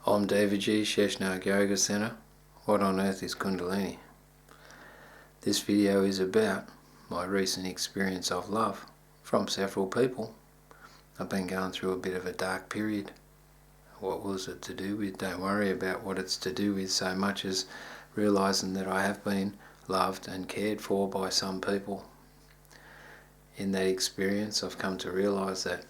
I'm Devaji, Sheshnag Yoga Center. What on earth is Kundalini? This video is about my recent experience of love from several people. I've been going through a bit of a dark period. What was it to do with? Don't worry about what it's to do with so much as realizing that I have been loved and cared for by some people. In that experience, I've come to realize that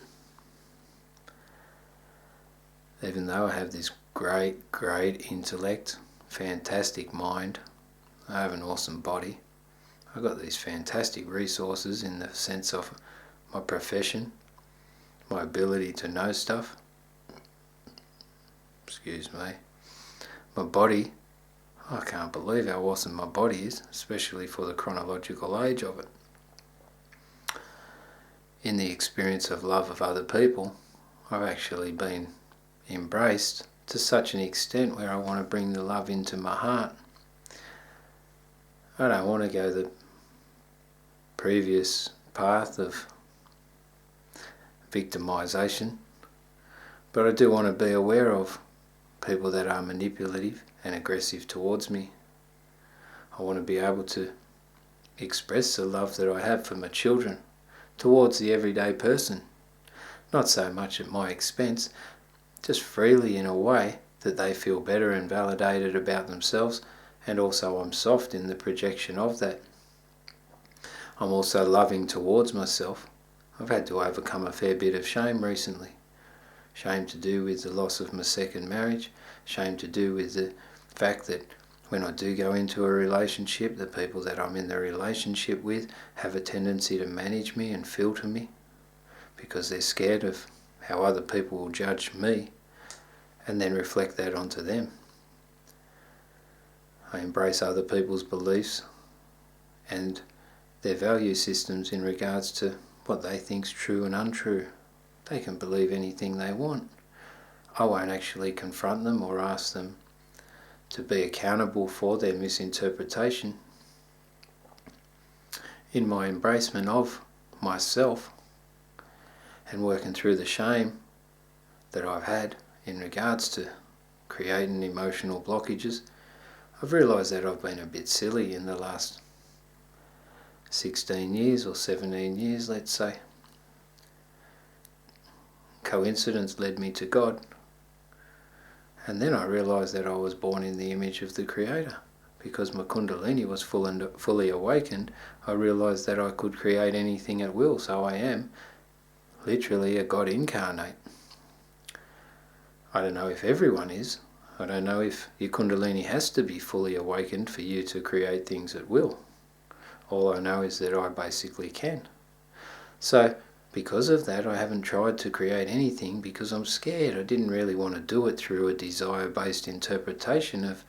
even though I have this great intellect, fantastic mind, I have an awesome body, I've got these fantastic resources in the sense of my profession, my ability to know stuff, my body. I can't believe how awesome my body is, especially for the chronological age of it. In the experience of love of other people, I've actually been embraced to such an extent where I want to bring the love into my heart. I don't want to go the previous path of victimization, but I do want to be aware of people that are manipulative and aggressive towards me. I want to be able to express the love that I have for my children towards the everyday person, not so much at my expense, just freely in a way that they feel better and validated about themselves, and also I'm soft in the projection of that. I'm also loving towards myself. I've had to overcome a fair bit of shame recently. Shame to do with the loss of my second marriage, shame to do with the fact that when I do go into a relationship, the people that I'm in the relationship with have a tendency to manage me and filter me because they're scared of how other people will judge me and then reflect that onto them. I embrace other people's beliefs and their value systems in regards to what they think's true and untrue. They can believe anything they want. I won't actually confront them or ask them to be accountable for their misinterpretation. In my embracement of myself and working through the shame that I've had in regards to creating emotional blockages, I've realised that I've been a bit silly in the last 16 years or 17 years, let's say. Coincidence led me to God, and then I realised that I was born in the image of the Creator. Because my Kundalini was fully awakened, I realised that I could create anything at will, so I am literally a God incarnate. I don't know if everyone is. I don't know if your Kundalini has to be fully awakened for you to create things at will. All I know is that I basically can. So, because of that, I haven't tried to create anything because I'm scared. I didn't really want to do it through a desire-based interpretation of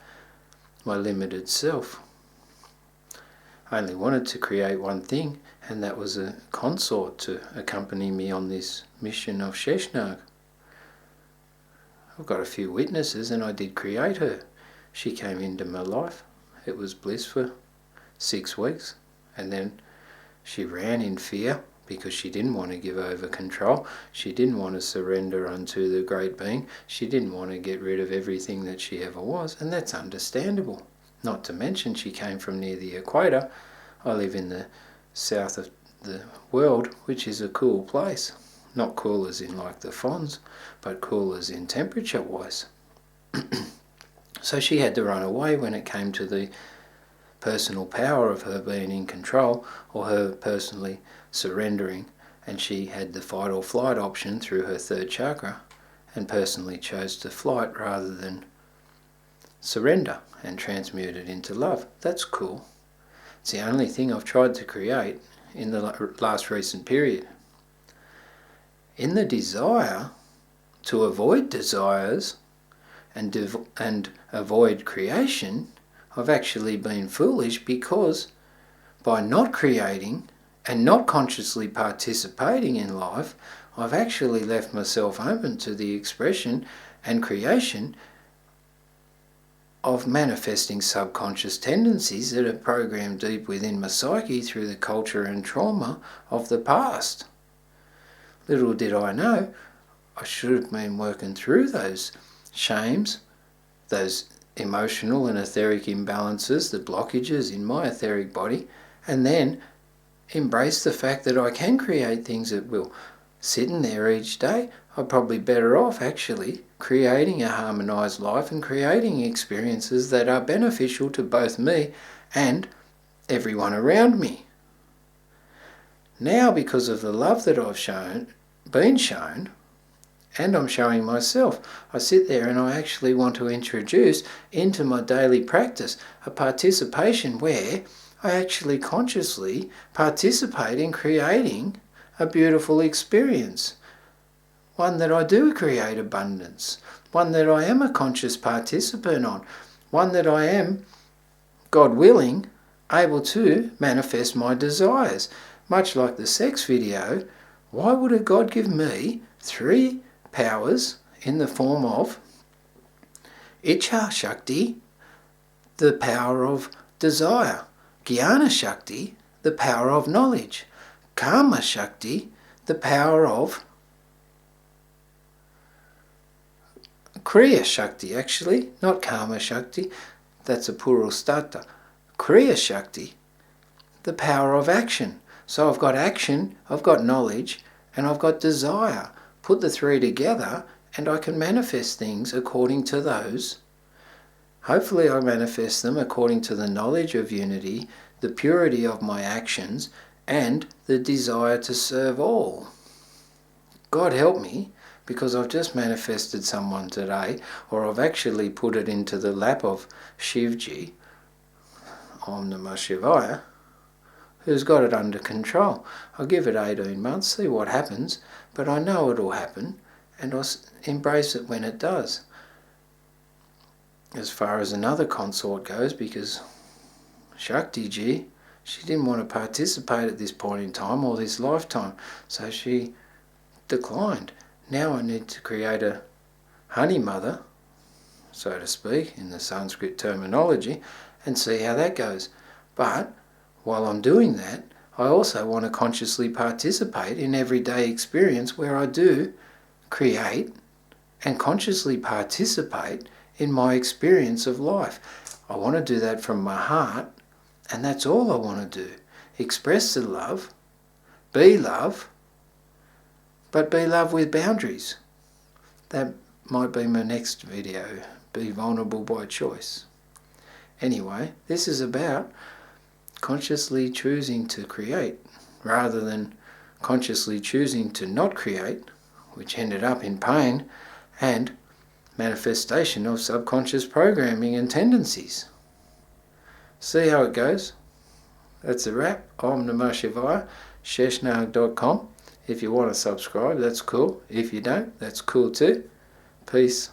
my limited self. I only wanted to create one thing, and that was a consort to accompany me on this mission of Sheshnag. I've got a few witnesses, and I did create her. She came into my life. It was bliss for 6 weeks, and then she ran in fear because she didn't want to give over control. She didn't want to surrender unto the great being. She didn't want to get rid of everything that she ever was, and that's understandable. Not to mention she came from near the equator. I live in the south of the world, which is a cool place. Not cool as in like the Fonz, but cool as in temperature wise. So she had to run away when it came to the personal power of her being in control or her personally surrendering, and she had the fight or flight option through her third chakra and personally chose to flight rather than surrender and transmute it into love. That's cool. It's the only thing I've tried to create in the last recent period. In the desire to avoid desires and avoid creation, I've actually been foolish because by not creating and not consciously participating in life, I've actually left myself open to the expression and creation of manifesting subconscious tendencies that are programmed deep within my psyche through the culture and trauma of the past. Little did I know, I should have been working through those shames, those emotional and etheric imbalances, the blockages in my etheric body, and then embrace the fact that I can create things at will. Sitting there each day, I'm probably better off actually creating a harmonized life and creating experiences that are beneficial to both me and everyone around me. Now, because of the love that I've been shown, and I'm showing myself, I sit there and I actually want to introduce into my daily practice a participation where I actually consciously participate in creating a beautiful experience. One that I do create abundance. One that I am a conscious participant on. One that I am, God willing, able to manifest my desires. Much like the sex video, why would a God give me 3 powers in the form of Ichha Shakti, the power of desire, Jnana Shakti, the power of knowledge, Karma Shakti, the power of Kriya Shakti, actually, not Karma Shakti, that's a Purustata. Kriya Shakti, the power of action. So I've got action, I've got knowledge, and I've got desire. Put the 3 together and I can manifest things according to those. Hopefully I manifest them according to the knowledge of unity, the purity of my actions, and the desire to serve all. God help me, because I've just manifested someone today, or I've actually put it into the lap of Shivji, Om Namah Shivaya, who's got it under control. I'll give it 18 months, see what happens, but I know it'll happen, and I'll embrace it when it does. As far as another consort goes, because Shakti Ji, she didn't want to participate at this point in time or this lifetime, so she declined. Now I need to create a honey mother, so to speak, in the Sanskrit terminology, and see how that goes. But while I'm doing that, I also want to consciously participate in everyday experience where I do create and consciously participate in my experience of life. I want to do that from my heart, and that's all I want to do. Express the love, but be love with boundaries. That might be my next video, be vulnerable by choice. Anyway, this is about consciously choosing to create rather than consciously choosing to not create, which ended up in pain and manifestation of subconscious programming and tendencies. See how it goes? That's a wrap. Om Namah Shivaya, sheshnag.com. If you want to subscribe, that's cool. If you don't, that's cool too. Peace.